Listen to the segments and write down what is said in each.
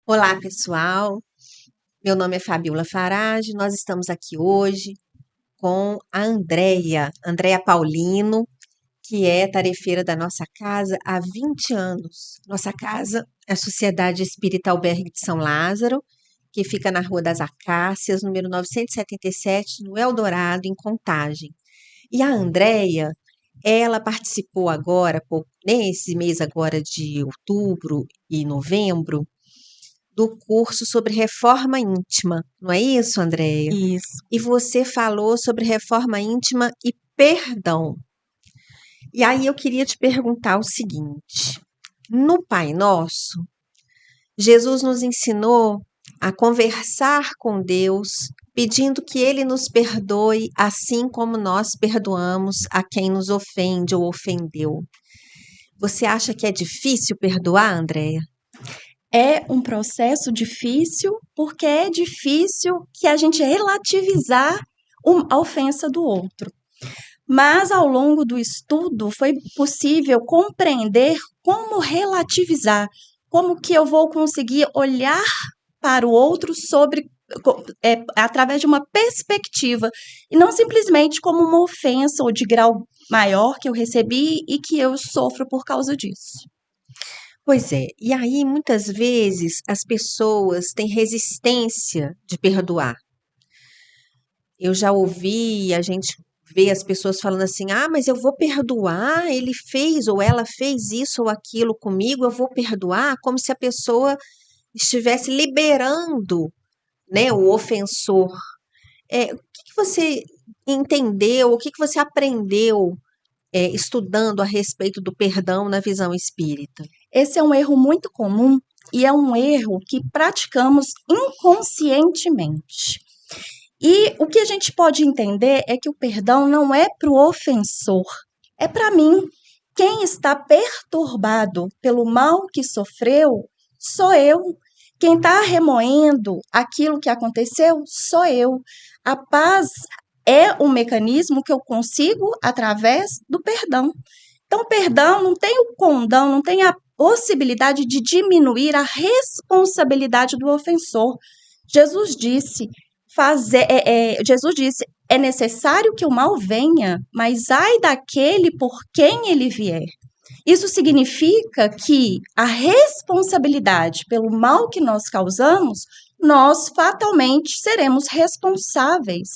Olá, pessoal. Meu nome é Fabiola Farage. Nós estamos aqui hoje com a Andréia Paulino, que é tarefeira da nossa casa há 20 anos. Nossa casa é a Sociedade Espírita Albergue de São Lázaro, que fica na Rua das Acácias, número 977, no Eldorado, em Contagem. E a Andréia, ela participou agora, nesse mês agora de outubro e novembro, do curso sobre reforma íntima, não é isso, Andréia? Isso. E você falou sobre reforma íntima e perdão. E aí eu queria te perguntar o seguinte: no Pai Nosso, Jesus nos ensinou a conversar com Deus, pedindo que Ele nos perdoe, assim como nós perdoamos a quem nos ofende ou ofendeu. Você acha que é difícil perdoar, Andréia? É um processo difícil, porque é difícil que a gente relativizar a ofensa do outro. Mas ao longo do estudo foi possível compreender como relativizar, como que eu vou conseguir olhar para o outro através de uma perspectiva e não simplesmente como uma ofensa ou de grau maior que eu recebi e que eu sofro por causa disso. Pois é, e aí muitas vezes as pessoas têm resistência de perdoar. Eu já ouvi, a gente vê as pessoas falando assim: ah, mas eu vou perdoar, ele fez ou ela fez isso ou aquilo comigo, eu vou perdoar, como se a pessoa estivesse liberando, né, o ofensor. O que que você entendeu, o que que você aprendeu, estudando a respeito do perdão na visão espírita? Esse é um erro muito comum e é um erro que praticamos inconscientemente. E o que a gente pode entender é que o perdão não é para o ofensor, é para mim. Quem está perturbado pelo mal que sofreu sou eu. Quem está remoendo aquilo que aconteceu sou eu. A paz é um mecanismo que eu consigo através do perdão. Então, o perdão não tem o condão, não tem a possibilidade de diminuir a responsabilidade do ofensor. Jesus disse, Jesus disse, é necessário que o mal venha, mas ai daquele por quem ele vier. Isso significa que a responsabilidade pelo mal que nós causamos, nós fatalmente seremos responsáveis.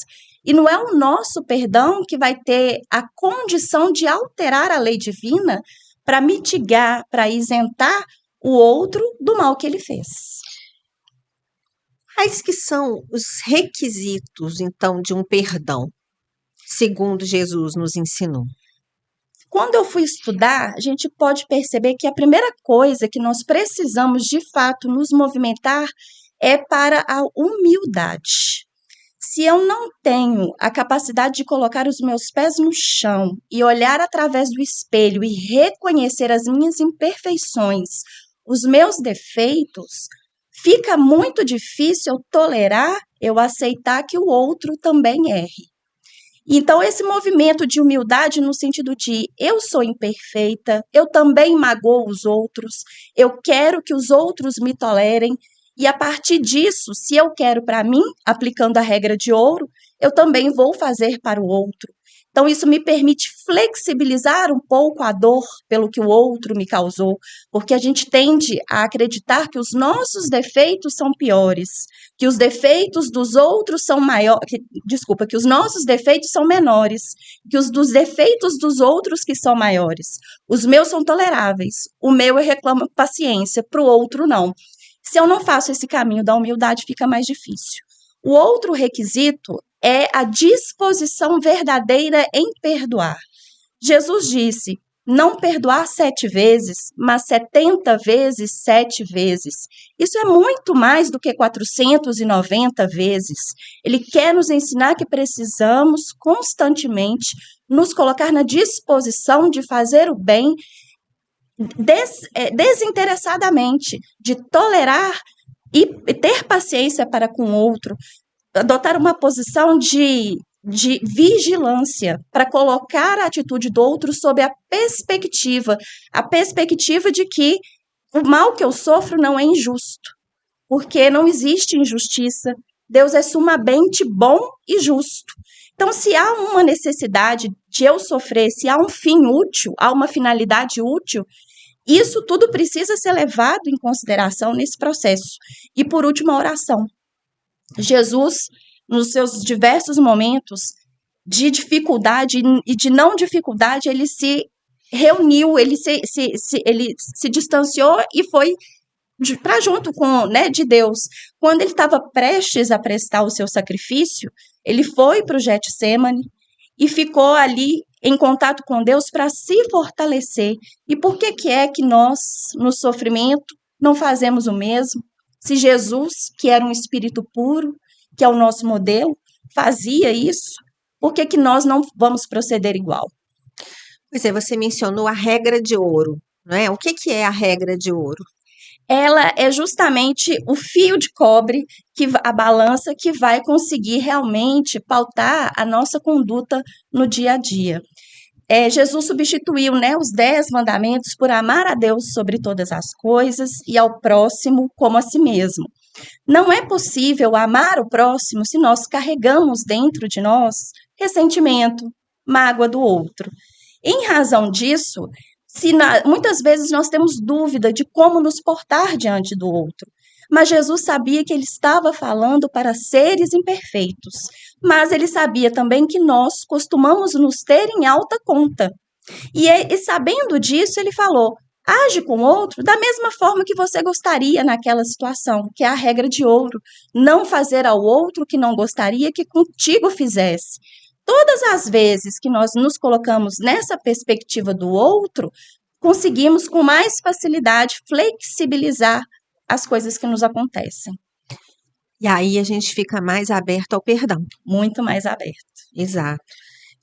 E não é o nosso perdão que vai ter a condição de alterar a lei divina para mitigar, para isentar o outro do mal que ele fez. Quais que são os requisitos, então, de um perdão, segundo Jesus nos ensinou? Quando eu fui estudar, a gente pode perceber que a primeira coisa que nós precisamos de fato nos movimentar é para a humildade. Se eu não tenho a capacidade de colocar os meus pés no chão e olhar através do espelho e reconhecer as minhas imperfeições, os meus defeitos, fica muito difícil eu tolerar, eu aceitar que o outro também erre. Então, esse movimento de humildade no sentido de eu sou imperfeita, eu também magoo os outros, eu quero que os outros me tolerem, e a partir disso, se eu quero para mim, aplicando a regra de ouro, eu também vou fazer para o outro. Então, isso me permite flexibilizar um pouco a dor pelo que o outro me causou, porque a gente tende a acreditar que os nossos defeitos são piores, que os defeitos dos outros são maiores, que os nossos defeitos são menores, que os dos defeitos dos outros que são maiores. Os meus são toleráveis, o meu eu reclamo paciência, para o outro não. Se eu não faço esse caminho da humildade, fica mais difícil. O outro requisito é a disposição verdadeira em perdoar. Jesus disse: não perdoar 7 vezes, mas 70 vezes 7 vezes. Isso é muito mais do que 490 vezes. Ele quer nos ensinar que precisamos constantemente nos colocar na disposição de fazer o bem desinteressadamente, de tolerar e ter paciência para com o outro, adotar uma posição de vigilância para colocar a atitude do outro sob a perspectiva de que o mal que eu sofro não é injusto. porque não existe injustiça. Deus é sumamente bom e justo. Então, se há uma necessidade de eu sofrer, se há um fim útil, há uma finalidade útil, isso tudo precisa ser levado em consideração nesse processo. E, por último, a oração. Jesus, nos seus diversos momentos de dificuldade e de não dificuldade, ele se reuniu, ele se distanciou e foi para junto com, né, de Deus. Quando ele estava prestes a prestar o seu sacrifício, ele foi para o Getsêmani e ficou ali em contato com Deus para se fortalecer. E por que é que nós, no sofrimento, não fazemos o mesmo? Se Jesus, que era um espírito puro, que é o nosso modelo, fazia isso, por que nós não vamos proceder igual? Pois é, você mencionou a regra de ouro, não é? O que é a regra de ouro? Ela é justamente o fio de cobre, a balança que vai conseguir realmente pautar a nossa conduta no dia a dia. Jesus substituiu, né, os 10 mandamentos por amar a Deus sobre todas as coisas e ao próximo como a si mesmo. Não é possível amar o próximo se nós carregamos dentro de nós ressentimento, mágoa do outro. Em razão disso, muitas vezes nós temos dúvida de como nos portar diante do outro. Mas Jesus sabia que ele estava falando para seres imperfeitos. Mas ele sabia também que nós costumamos nos ter em alta conta. E sabendo disso, ele falou: age com o outro da mesma forma que você gostaria naquela situação, que é a regra de ouro. Não fazer ao outro o que não gostaria que contigo fizesse. Todas as vezes que nós nos colocamos nessa perspectiva do outro, conseguimos com mais facilidade flexibilizar as coisas que nos acontecem. E aí a gente fica mais aberto ao perdão. Muito mais aberto. Exato.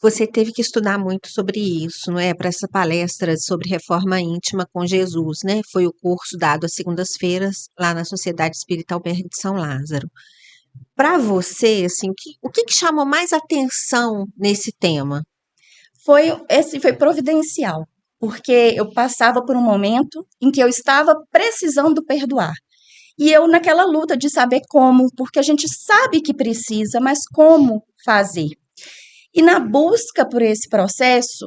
Você teve que estudar muito sobre isso, não é? Para essa palestra sobre reforma íntima com Jesus, né? Foi o curso dado às segundas-feiras lá na Sociedade Espírita Albergue de São Lázaro. Para você, assim, o que chamou mais atenção nesse tema? Foi providencial, porque eu passava por um momento em que eu estava precisando perdoar. E eu naquela luta de saber como, porque a gente sabe que precisa, mas como fazer? E na busca por esse processo,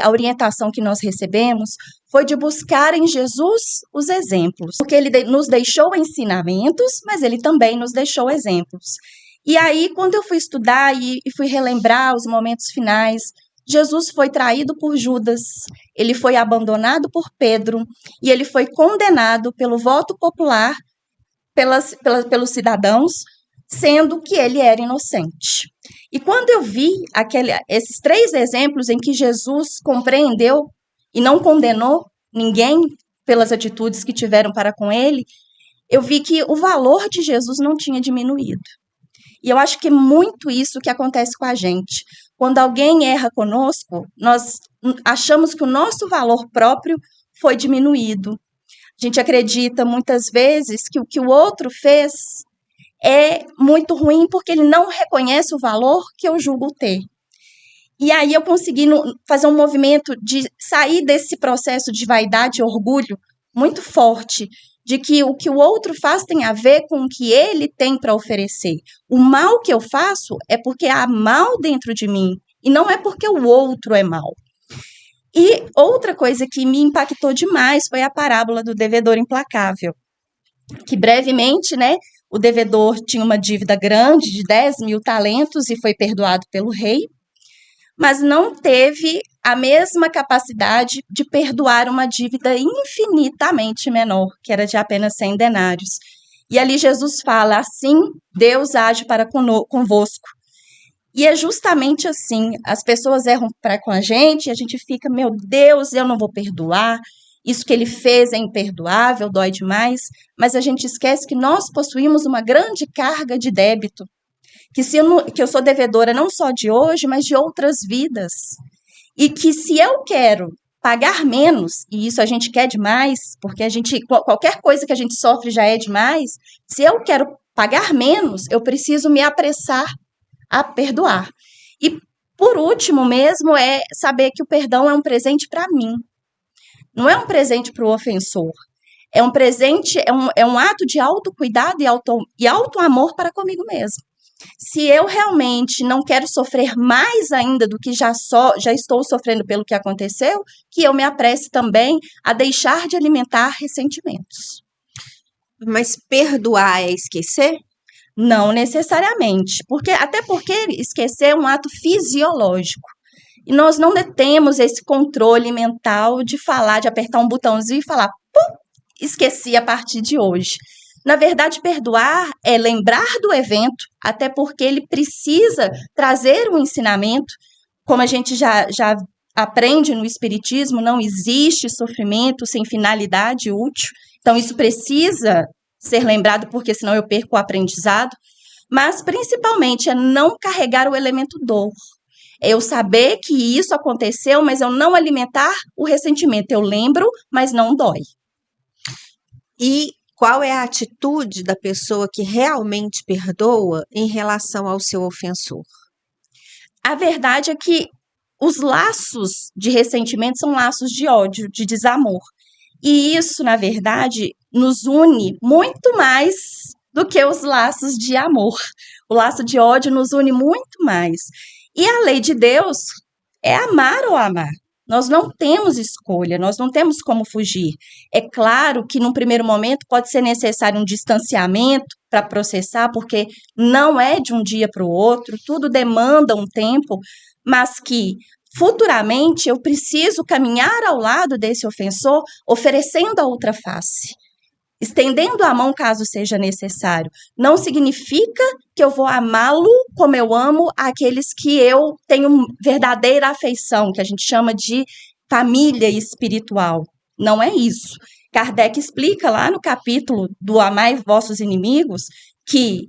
a orientação que nós recebemos foi de buscar em Jesus os exemplos, porque ele nos deixou ensinamentos, mas ele também nos deixou exemplos. E aí, quando eu fui estudar e fui relembrar os momentos finais, Jesus foi traído por Judas, ele foi abandonado por Pedro e ele foi condenado pelo voto popular pelos cidadãos, sendo que ele era inocente. E quando eu vi esses 3 exemplos em que Jesus compreendeu e não condenou ninguém pelas atitudes que tiveram para com ele, eu vi que o valor de Jesus não tinha diminuído. E eu acho que é muito isso que acontece com a gente. Quando alguém erra conosco, nós achamos que o nosso valor próprio foi diminuído. A gente acredita muitas vezes que o que o outro fez é muito ruim porque ele não reconhece o valor que eu julgo ter. E aí eu consegui fazer um movimento de sair desse processo de vaidade e orgulho muito forte, de que o que o outro faz tem a ver com o que ele tem para oferecer. O mal que eu faço é porque há mal dentro de mim, e não é porque o outro é mal. E outra coisa que me impactou demais foi a parábola do devedor implacável, que brevemente, né, o devedor tinha uma dívida grande de 10 mil talentos e foi perdoado pelo rei, mas não teve a mesma capacidade de perdoar uma dívida infinitamente menor, que era de apenas 100 denários. E ali Jesus fala: assim Deus age para convosco. E é justamente assim, as pessoas erram com a gente fica: meu Deus, eu não vou perdoar, isso que ele fez é imperdoável, dói demais, mas a gente esquece que nós possuímos uma grande carga de débito, que eu sou devedora não só de hoje, mas de outras vidas, e que se eu quero pagar menos, e isso a gente quer demais, porque qualquer coisa que a gente sofre já é demais, se eu quero pagar menos, eu preciso me apressar a perdoar. E por último mesmo é saber que o perdão é um presente para mim. Não é um presente para o ofensor. É um presente, é um ato de autocuidado e auto-amor para comigo mesmo. Se eu realmente não quero sofrer mais ainda do que já estou sofrendo pelo que aconteceu, que eu me apresse também a deixar de alimentar ressentimentos. Mas perdoar é esquecer? Não necessariamente, até porque esquecer é um ato fisiológico. E nós não temos esse controle mental de falar, de apertar um botãozinho e falar, pum, esqueci a partir de hoje. Na verdade, perdoar é lembrar do evento, até porque ele precisa trazer um ensinamento. Como a gente já aprende no Espiritismo, não existe sofrimento sem finalidade útil. Então, isso precisa ser lembrado, porque senão eu perco o aprendizado. Mas, principalmente, é não carregar o elemento dor. É eu saber que isso aconteceu, mas eu não alimentar o ressentimento. Eu lembro, mas não dói. E qual é a atitude da pessoa que realmente perdoa em relação ao seu ofensor? A verdade é que os laços de ressentimento são laços de ódio, de desamor. E isso, na verdade, nos une muito mais do que os laços de amor. O laço de ódio nos une muito mais. E a lei de Deus é amar ou amar. Nós não temos escolha, nós não temos como fugir. É claro que, num primeiro momento, pode ser necessário um distanciamento para processar, porque não é de um dia para o outro, tudo demanda um tempo, mas que futuramente eu preciso caminhar ao lado desse ofensor, oferecendo a outra face, estendendo a mão caso seja necessário. Não significa que eu vou amá-lo como eu amo aqueles que eu tenho verdadeira afeição, que a gente chama de família espiritual. Não é isso. Kardec explica lá no capítulo do Amai Vossos Inimigos que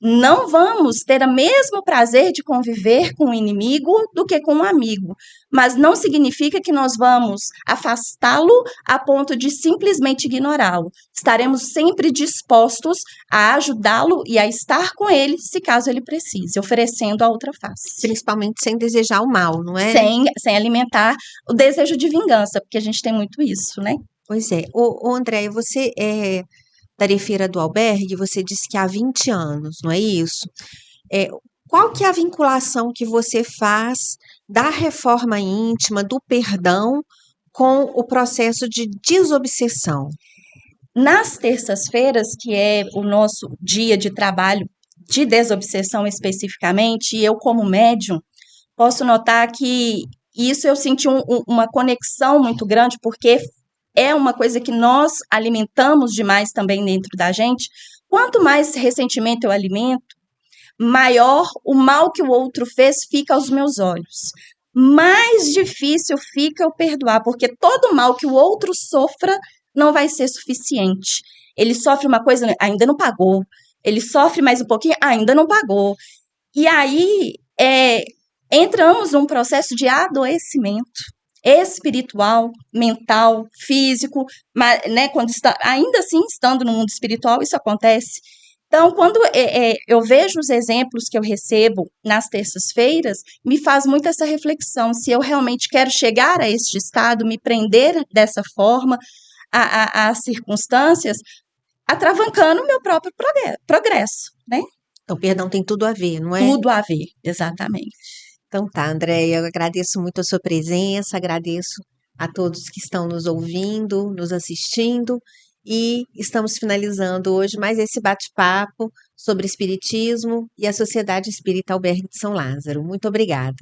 não vamos ter o mesmo prazer de conviver com o inimigo do que com um amigo, mas não significa que nós vamos afastá-lo a ponto de simplesmente ignorá-lo. Estaremos sempre dispostos a ajudá-lo e a estar com ele, se caso ele precise, oferecendo a outra face. Principalmente sem desejar o mal, não é? Sem alimentar o desejo de vingança, porque a gente tem muito isso, né? Pois é. Ô Andréia, você é tarefeira do albergue, você disse que há 20 anos, não é isso? Qual que é a vinculação que você faz da reforma íntima, do perdão, com o processo de desobsessão? Nas terças-feiras, que é o nosso dia de trabalho de desobsessão especificamente, e eu como médium, posso notar que isso eu senti uma conexão muito grande, porque é uma coisa que nós alimentamos demais também dentro da gente. Quanto mais ressentimento eu alimento, maior o mal que o outro fez fica aos meus olhos. Mais difícil fica eu perdoar, porque todo mal que o outro sofra não vai ser suficiente. Ele sofre uma coisa, ainda não pagou. Ele sofre mais um pouquinho, ainda não pagou. E aí, entramos num processo de adoecimento espiritual, mental, físico, mas, né, ainda assim, estando no mundo espiritual, isso acontece. Então, quando eu vejo os exemplos que eu recebo nas terças-feiras, me faz muito essa reflexão, se eu realmente quero chegar a este estado, me prender dessa forma às circunstâncias, atravancando o meu próprio progresso, né? Então, perdão tem tudo a ver, não é? Tudo a ver, exatamente. Então tá, Andréia, eu agradeço muito a sua presença, agradeço a todos que estão nos ouvindo, nos assistindo, e estamos finalizando hoje mais esse bate-papo sobre espiritismo e a Sociedade Espírita Albergue de São Lázaro. Muito obrigada.